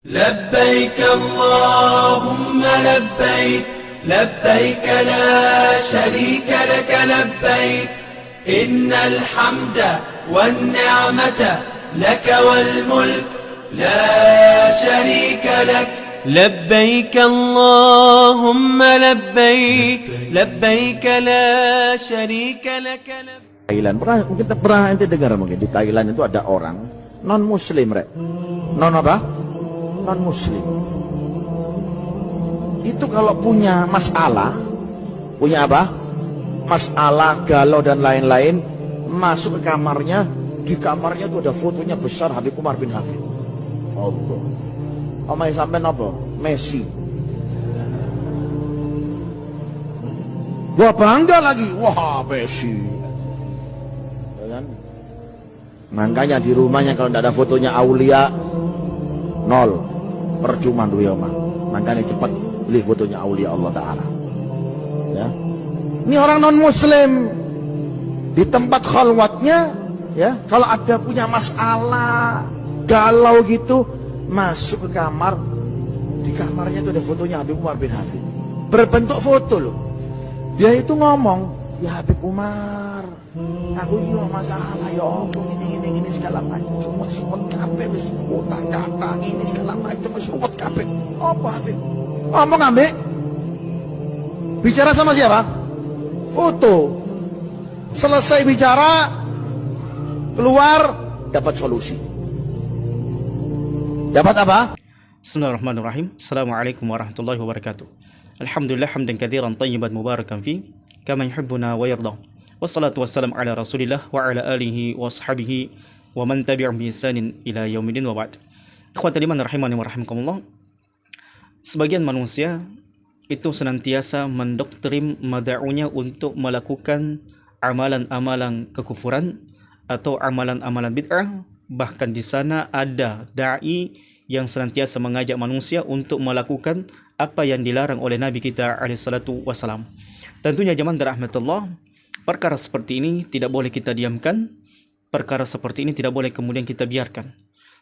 لبيك اللهم لبيك لبيك لا شريك لك لبيك إن الحمد والنعمة لك والملك لا شريك لك لبيك اللهم لبيك لبيك لا شريك لك لبيك. Thailand pernah ente dengar mungkin di Thailand itu ada orang non muslim, non apa? Non muslim. Itu kalau punya masalah, punya apa? Masalah, galau dan lain-lain, masuk ke kamarnya, di kamarnya itu ada fotonya besar Habib Umar bin Hafid. Allah. Omai sampai apa? Messi. Gua bangga lagi, wah Messi. Kan? Makanya di rumahnya kalau tidak ada fotonya aulia, nol, percuma duit omah. Makanya cepat beli fotonya aulia Allah Ta'ala. Ya. Ini orang non muslim di tempat khalwatnya, ya, kalau ada punya masalah galau gitu, masuk ke kamar, di kamarnya itu ada fotonya Habib Umar bin Hafid, berbentuk foto loh. Dia itu ngomong, ya Habib Umar, aku ini masalah, ya Allah, ini segala macam, semut kabeh wis utang kata ini segala macam wis ruwet kabeh. Apa Habib? Ngomong ambek. Bicara sama siapa? Foto. Selesai bicara, keluar dapat solusi. Dapat apa? Bismillahirrahmanirrahim. Assalamualaikum warahmatullahi wabarakatuh. Alhamdulillah hamdan katsiran tayyiban mubarakan fi kama yuhibbuna wa yarda. Wassalatu wassalamu ala Rasulillah wa ala alihi wa ashabihi wa man tabi'ahum bi ihsanin ila yaumil wa ba'd. Ikhwatal iman rahimani wa rahimakumullah. Sebagian manusia itu senantiasa mendoktrin mada'unya untuk melakukan amalan-amalan kekufuran atau amalan-amalan bid'ah. Bahkan di sana ada dai yang senantiasa mengajak manusia untuk melakukan apa yang dilarang oleh Nabi kita alaihissalatu wassalam. Tentunya jemaah rahmatullah, perkara seperti ini tidak boleh kita diamkan, perkara seperti ini tidak boleh kemudian kita biarkan.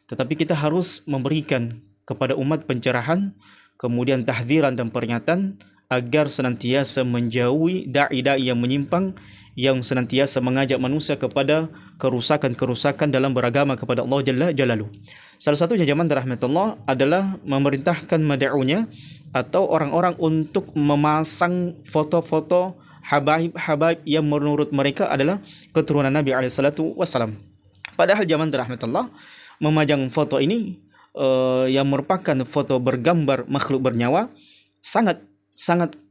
Tetapi kita harus memberikan kepada umat pencerahan, kemudian tahdziran dan peringatan agar senantiasa menjauhi dai-dai yang menyimpang, yang senantiasa mengajak manusia kepada kerusakan-kerusakan dalam beragama kepada Allah Jalla Jalaluhu. Salah satunya jemaah rahmatullah adalah memerintahkan mad'unya atau orang-orang untuk memasang foto-foto habaib-habaib yang menurut mereka adalah keturunan Nabi alaihissalatu wassalam. Padahal jemaah rahmatullah, memajang foto ini yang merupakan foto bergambar makhluk bernyawa sangat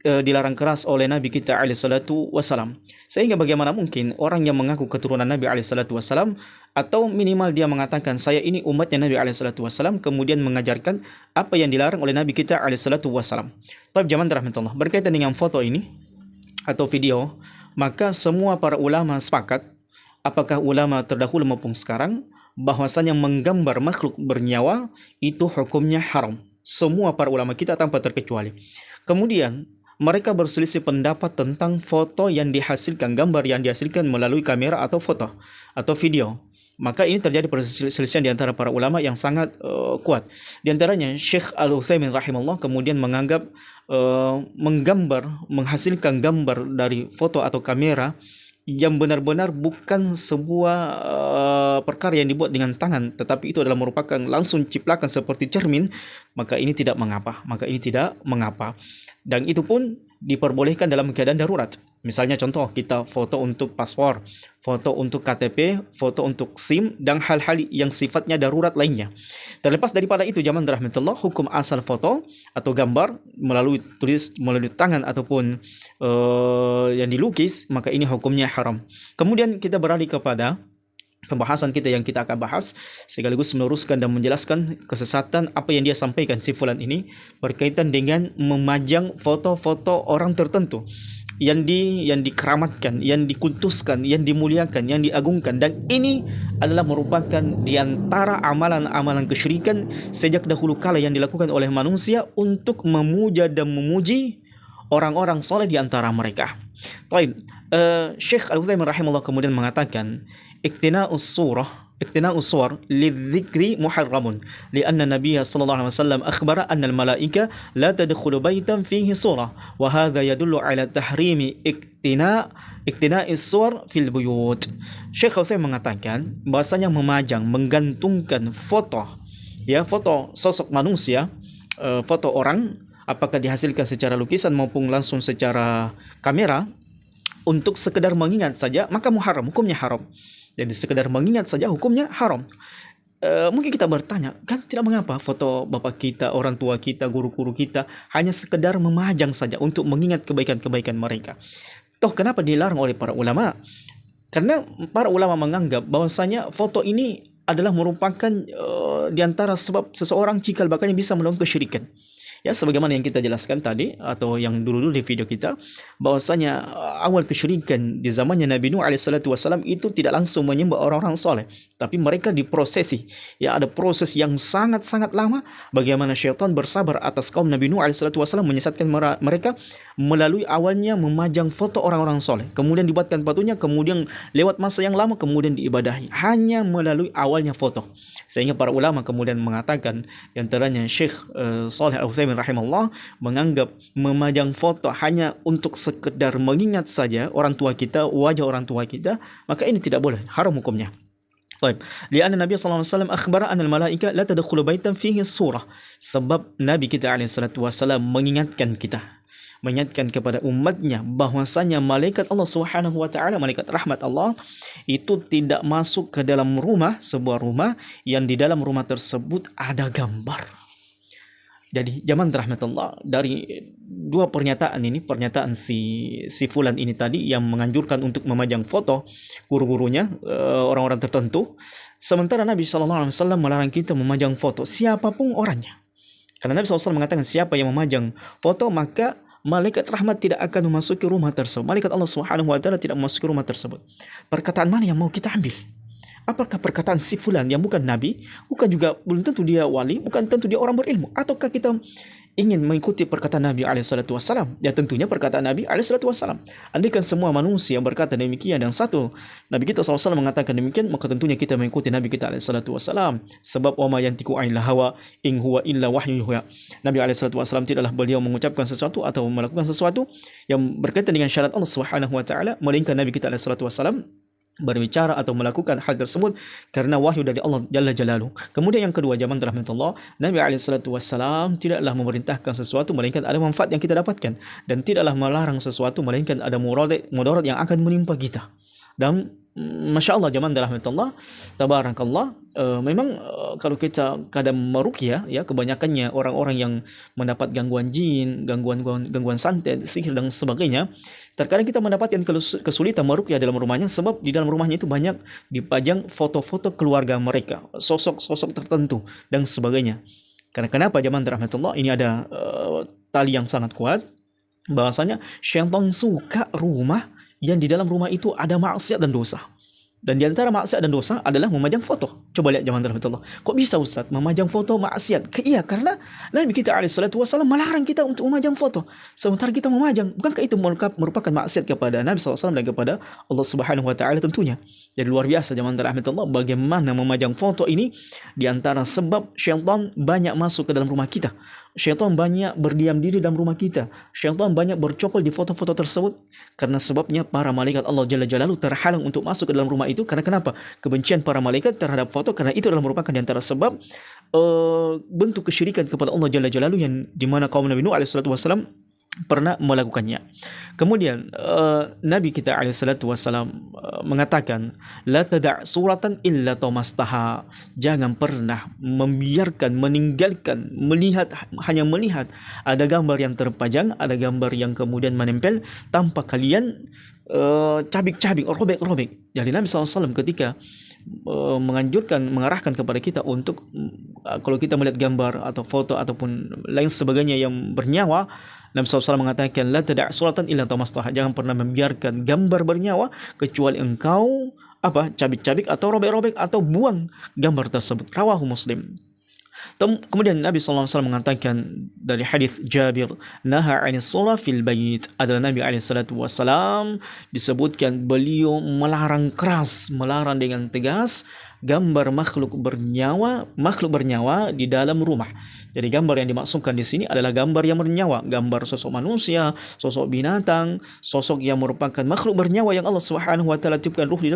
dilarang keras oleh Nabi kita alaihissalatu wassalam. Sehingga bagaimana mungkin orang yang mengaku keturunan Nabi alaihissalatu wassalam, atau minimal dia mengatakan saya ini umatnya Nabi alaihissalatu wassalam, kemudian mengajarkan apa yang dilarang oleh Nabi kita alaihissalatu wassalam. Tapi jemaah rahmatullah, berkaitan dengan foto ini atau video, maka semua para ulama sepakat, apakah ulama terdahulu maupun sekarang, bahwasanya menggambar makhluk bernyawa itu hukumnya haram. Semua para ulama kita tanpa terkecuali. Kemudian mereka berselisih pendapat tentang foto yang dihasilkan, gambar yang dihasilkan melalui kamera atau foto atau video. Maka ini terjadi perselisihan di antara para ulama yang sangat kuat. Di antaranya Syekh Al-Utsaimin rahimahullah kemudian menganggap menghasilkan gambar dari foto atau kamera yang benar-benar bukan sebuah perkara yang dibuat dengan tangan, tetapi itu adalah merupakan langsung ciplakan seperti cermin, maka ini tidak mengapa. Dan itu pun diperbolehkan dalam keadaan darurat. Misalnya contoh, kita foto untuk paspor, foto untuk KTP, foto untuk SIM, dan hal-hal yang sifatnya darurat lainnya. Terlepas daripada itu, jemaah rahmatullah, hukum asal foto atau gambar melalui tangan ataupun yang dilukis, maka ini hukumnya haram. Kemudian kita beralih kepada pembahasan kita yang kita akan bahas, sekaligus meneruskan dan menjelaskan kesesatan apa yang dia sampaikan si fulan ini berkaitan dengan memajang foto-foto orang tertentu yang dikeramatkan, yang dikultuskan, yang dimuliakan, yang diagungkan, dan ini adalah merupakan di antara amalan-amalan kesyirikan sejak dahulu kala yang dilakukan oleh manusia untuk memuja dan memuji orang-orang soleh di antara mereka. Baik, Syekh Al-Utsaimin rahimahullah kemudian mengatakan, iktina'us surah اقتناء الصور للذكر محرم لأن النبي صلى الله عليه وسلم أخبر أن الملائكة لا تدخل بيتا فيه صورة وهذا يدل على تحريم اقتناء الصور في البيوت. Syekh Utsaimin mengatakan bahasanya memajang, menggantungkan foto sosok manusia, foto orang, apakah dihasilkan secara lukisan maupun langsung secara kamera, untuk sekedar mengingat saja, maka muharram, hukumnya haram. Jadi sekedar mengingat saja hukumnya haram. Mungkin kita bertanya, kan tidak mengapa foto bapak kita, orang tua kita, guru-guru kita hanya sekedar memajang saja untuk mengingat kebaikan-kebaikan mereka. Toh kenapa dilarang oleh para ulama? Karena para ulama menganggap bahwasanya foto ini adalah merupakan di antara sebab seseorang cikal bakalnya bisa melakukan kesyirikan. Ya, sebagaimana yang kita jelaskan tadi atau yang dulu-dulu di video kita, bahwasanya awal kesyirikan di zamannya Nabi Nuh alaihissalatu wassalam itu tidak langsung menyembah orang-orang soleh, tapi mereka diprosesi. Ya, ada proses yang sangat-sangat lama bagaimana syaitan bersabar atas kaum Nabi Nuh alaihissalatu wassalam menyesatkan mereka melalui awalnya memajang foto orang-orang soleh, kemudian dibuatkan patungnya, kemudian lewat masa yang lama kemudian diibadahi hanya melalui awalnya foto. Sehingga para ulama kemudian mengatakan, di antaranya Syekh Shalih Al-Utsaimin rahimahullah menganggap memajang foto hanya untuk sekedar mengingat saja orang tua kita, wajah orang tua kita, maka ini tidak boleh, haram hukumnya. Baik, lianna Nabi sallallahu alaihi wasallam akhbara anna al-malaika la tadkhulu baitan fihi surah. Sebab Nabi kita alaihi salatu wasallam mengingatkan kepada umatnya bahwasanya malaikat Allah Subhanahu wa taala, malaikat rahmat Allah itu tidak masuk ke dalam sebuah rumah yang di dalam rumah tersebut ada gambar. Jadi zaman rahmat Allah, dari dua pernyataan ini, pernyataan si fulan ini tadi yang menganjurkan untuk memajang foto guru-gurunya, orang-orang tertentu, sementara Nabi SAW melarang kita memajang foto siapapun orangnya. Karena Nabi SAW mengatakan siapa yang memajang foto maka malaikat rahmat tidak akan memasuki rumah tersebut. Malaikat Allah Subhanahu wa taala tidak memasuki rumah tersebut. Perkataan mana yang mau kita ambil? Apakah perkataan si fulan yang bukan nabi, bukan juga belum tentu dia wali, bukan tentu dia orang berilmu, ataukah kita ingin mengikuti perkataan Nabi alaihissalatu wassalam? Ya tentunya perkataan Nabi alaihissalatu wassalam. Andaikan semua manusia berkata demikian dan satu Nabi kita SAW mengatakan demikian, maka tentunya kita mengikuti Nabi kita alaihissalatu wassalam. Sebab wa ma yantiqu 'anil hawa in huwa illa wahyu yuha. Nabi alaihissalatu wassalam tidaklah beliau mengucapkan sesuatu atau melakukan sesuatu yang berkaitan dengan syariat Allah Subhanahu wa taala, melainkan Nabi kita alaihissalatu wassalam berbicara atau melakukan hal tersebut karena wahyu dari Allah Jalla Jalaluhu. Kemudian yang kedua, zaman rahmatullah, Nabi SAW tidaklah memerintahkan sesuatu melainkan ada manfaat yang kita dapatkan, dan tidaklah melarang sesuatu melainkan ada mudarat yang akan menimpa kita. Dan Masya Allah, zaman rahmatullah, tabarakallah, memang kalau kita kadang meruqyah, ya kebanyakannya orang-orang yang mendapat gangguan jin, gangguan santet, sihir dan sebagainya, terkadang kita mendapatkan kesulitan meruqyah dalam rumahnya, sebab di dalam rumahnya itu banyak dipajang foto-foto keluarga mereka, sosok-sosok tertentu dan sebagainya. Karena kenapa zaman rahmatullah, ini ada tali yang sangat kuat bahwasanya syaitan suka rumah yang di dalam rumah itu ada maksiat dan dosa. Dan di antara maksiat dan dosa adalah memajang foto. Coba lihat zaman rahmatullah. Kok bisa Ustaz memajang foto maksiat? Iya, karena Nabi kita alaihissalatu wassalam melarang kita untuk memajang foto. Sementara kita memajang, bukankah itu merupakan maksiat kepada Nabi SAW dan kepada Allah Subhanahu wa taala tentunya. Jadi luar biasa zaman rahmatullah bagaimana memajang foto ini di antara sebab syaitan banyak masuk ke dalam rumah kita. Syaitan banyak berdiam diri dalam rumah kita. Syaitan banyak bercokol di foto-foto tersebut. Karena sebabnya para malaikat Allah Jalla Jalaluhu terhalang untuk masuk ke dalam rumah itu. Karena kenapa? Kebencian para malaikat terhadap foto. Karena itu adalah merupakan di antara sebab bentuk kesyirikan kepada Allah Jalla Jalaluhu yang dimana kaum Nabi Nuh alaihissalatu wassalam pernah melakukannya. Kemudian Nabi kita alaihissalatu wassalam mengatakan, la tada' suratan illa tamastaha. Jangan pernah membiarkan, meninggalkan, hanya melihat ada gambar yang terpajang, ada gambar yang kemudian menempel tanpa kalian cabik-cabik, robek-robek. Jadi Nabi SAW ketika mengarahkan kepada kita untuk kalau kita melihat gambar atau foto ataupun lain sebagainya yang bernyawa, Nabi SAW mengatakan, la tada' suratan illa tamastaha. Jangan pernah membiarkan gambar bernyawa kecuali engkau cabik-cabik atau robek-robek atau buang gambar tersebut. Rawahu Muslim. Kemudian Nabi SAW mengatakan dari hadis Jabir, naha 'anis shalah fil bait. Adalah Nabi SAW disebutkan beliau melarang keras, melarang dengan tegas gambar makhluk bernyawa di dalam rumah. Jadi gambar yang dimaksudkan di sini adalah gambar yang bernyawa, gambar sosok manusia, sosok binatang, sosok yang merupakan makhluk bernyawa yang Allah Subhanahu wa taala tiupkan ruh di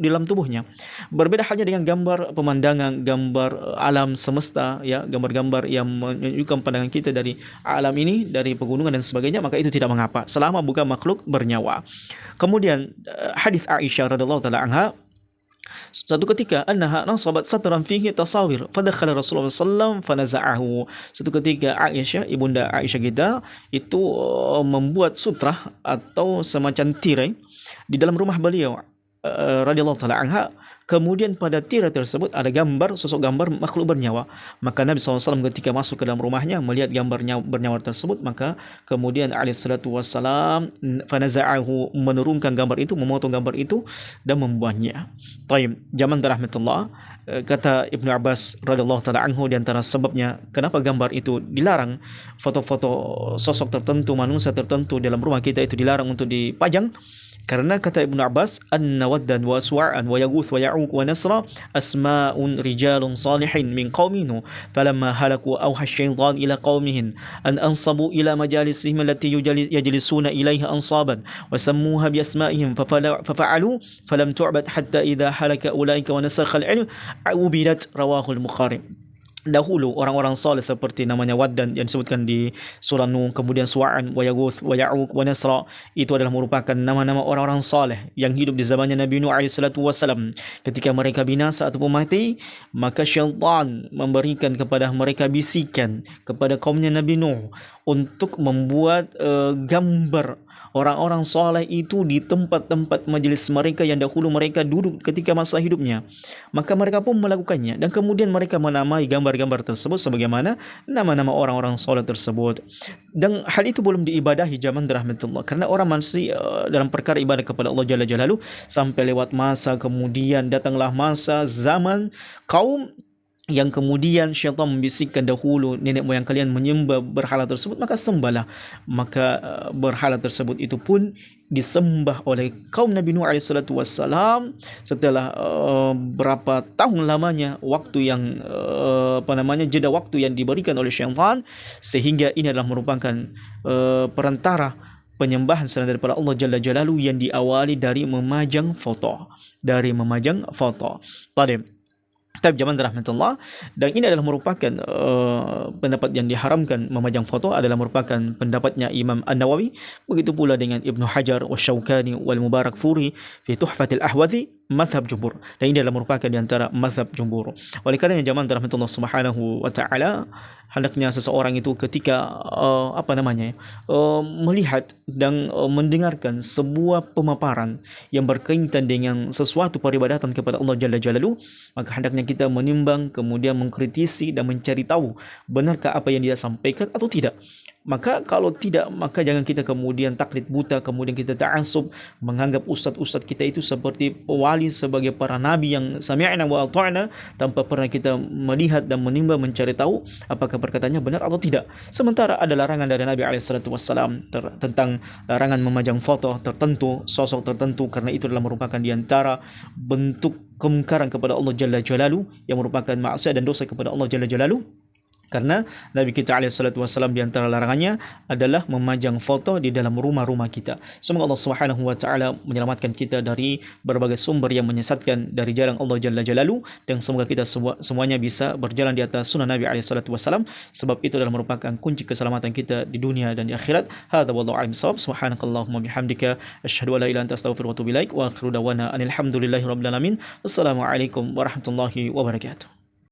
dalam tubuhnya. Berbeda halnya dengan gambar pemandangan, gambar alam semesta, ya, gambar-gambar yang menunjukkan pandangan kita dari alam ini, dari pegunungan dan sebagainya, maka itu tidak mengapa selama bukan makhluk bernyawa. Kemudian hadis Aisyah radhiyallahu taala anha, satu ketika annaha nasabat satran fihi tasawir fadakhala Rasulullah sallallahu fanaza'ahu. Satu ketika Aisyah, ibunda Aisyah kita itu membuat sutra atau semacam tirai di dalam rumah beliau radhiyallahu taala anha. Kemudian pada tirai tersebut ada gambar, sosok gambar makhluk bernyawa. Maka Nabi SAW ketika masuk ke dalam rumahnya melihat gambarnya bernyawa tersebut, maka kemudian alaihissalatu wassalam fanaza'ahu, menurunkan gambar itu, memotong gambar itu dan membuangnya. Taib, zaman rahmatullah, kata Ibnu Abbas radhiyallahu taala anhu, di antara sebabnya kenapa gambar itu dilarang, foto-foto sosok tertentu, manusia tertentu dalam rumah kita itu dilarang untuk dipajang. Karena kata Ibnu Abbas, anna waddan wa su'an wa yaguth wa ya'uq wa nasra asma'un rijalun salihin min qawminu falamma halaku awha syaitan ila qawmihin an ansabu ila majalisihim allati yajlisuna ilaiha ansaban wa sammuha bi asma'ihim fafa'alu falam tu'bad hatta idha halaka ulaika wa nasakha al-'ilm ubidat, rawahu al-Bukhari. Dahulu orang-orang saleh seperti namanya Waddan yang disebutkan di surah Nuh, kemudian Su'an, wa Yaguth, wa Ya'uq, wa Nasra, itu adalah merupakan nama-nama orang-orang saleh yang hidup di zamannya Nabi Nuh alaihissalatu wassalam. Ketika mereka binasa ataupun mati, maka syaitan memberikan kepada mereka bisikan kepada kaumnya Nabi Nuh untuk membuat gambar orang-orang soleh itu di tempat-tempat majelis mereka yang dahulu mereka duduk ketika masa hidupnya. Maka mereka pun melakukannya, dan kemudian mereka menamai gambar-gambar tersebut sebagaimana nama-nama orang-orang soleh tersebut. Dan hal itu belum diibadahi zaman rahmatullah, karena orang masih dalam perkara ibadah kepada Allah Jalla Jalaluh, sampai lewat masa, kemudian datanglah masa zaman kaum yang kemudian syaitan membisikkan dahulu nenek moyang kalian menyembah berhala tersebut, maka sembahlah. Maka berhala tersebut itu pun disembah oleh kaum Nabi Nuh alaihissalatu wassalam setelah berapa tahun lamanya waktu yang jeda waktu yang diberikan oleh syaitan, sehingga ini adalah merupakan perantara penyembahan selain daripada Allah Jalla Jalaluhu yang diawali dari memajang foto. Tapi zaman rahmatullah, dan ini adalah merupakan pendapat yang diharamkan memajang foto adalah merupakan pendapatnya Imam An-Nawawi, begitu pula dengan Ibnu Hajar wa Syaukani wal Mubarakfuri fi Tuhfatil Ahwazi, mazhab jumhur, dan ini adalah merupakan di antara mazhab jumhur. Oleh kerana zaman rahmatullah subhanahu wa ta'ala, hendaknya seseorang itu ketika melihat dan mendengarkan sebuah pemaparan yang berkaitan dengan sesuatu peribadatan kepada Allah Jalla Jalaluhu, maka hendaknya kita menimbang, kemudian mengkritisi dan mencari tahu benarkah apa yang dia sampaikan atau tidak. Maka kalau tidak, maka jangan kita kemudian taklid buta, kemudian kita ta'assub, menganggap ustaz-ustaz kita itu seperti wali, sebagai para nabi yang sami'na wa ata'na, tanpa pernah kita melihat dan menimbang, mencari tahu apakah perkataannya benar atau tidak. Sementara ada larangan dari Nabi SAW tentang larangan memajang foto tertentu, sosok tertentu, karena itu adalah merupakan di antara bentuk kemungkaran kepada Allah Jalla Jalaluhu, yang merupakan maksiat dan dosa kepada Allah Jalla Jalaluhu. Karena Nabi kita SAW di antara larangannya adalah memajang foto di dalam rumah-rumah kita. Semoga Allah Subhanahu wa taala menyelamatkan kita dari berbagai sumber yang menyesatkan dari jalan Allah Jalla Jalaluhu, dan semoga kita semuanya bisa berjalan di atas sunnah Nabi SAW, sebab itu adalah merupakan kunci keselamatan kita di dunia dan di akhirat. Hadza wallahu a'lam bissawab. Subhanakallahumma bihamdika asyhadu an la ilaha illa anta astaghfiruka wa atubu ilaik, wa akhiru da'wana alhamdulillahi rabbil alamin. Wassalamualaikum warahmatullahi wabarakatuh.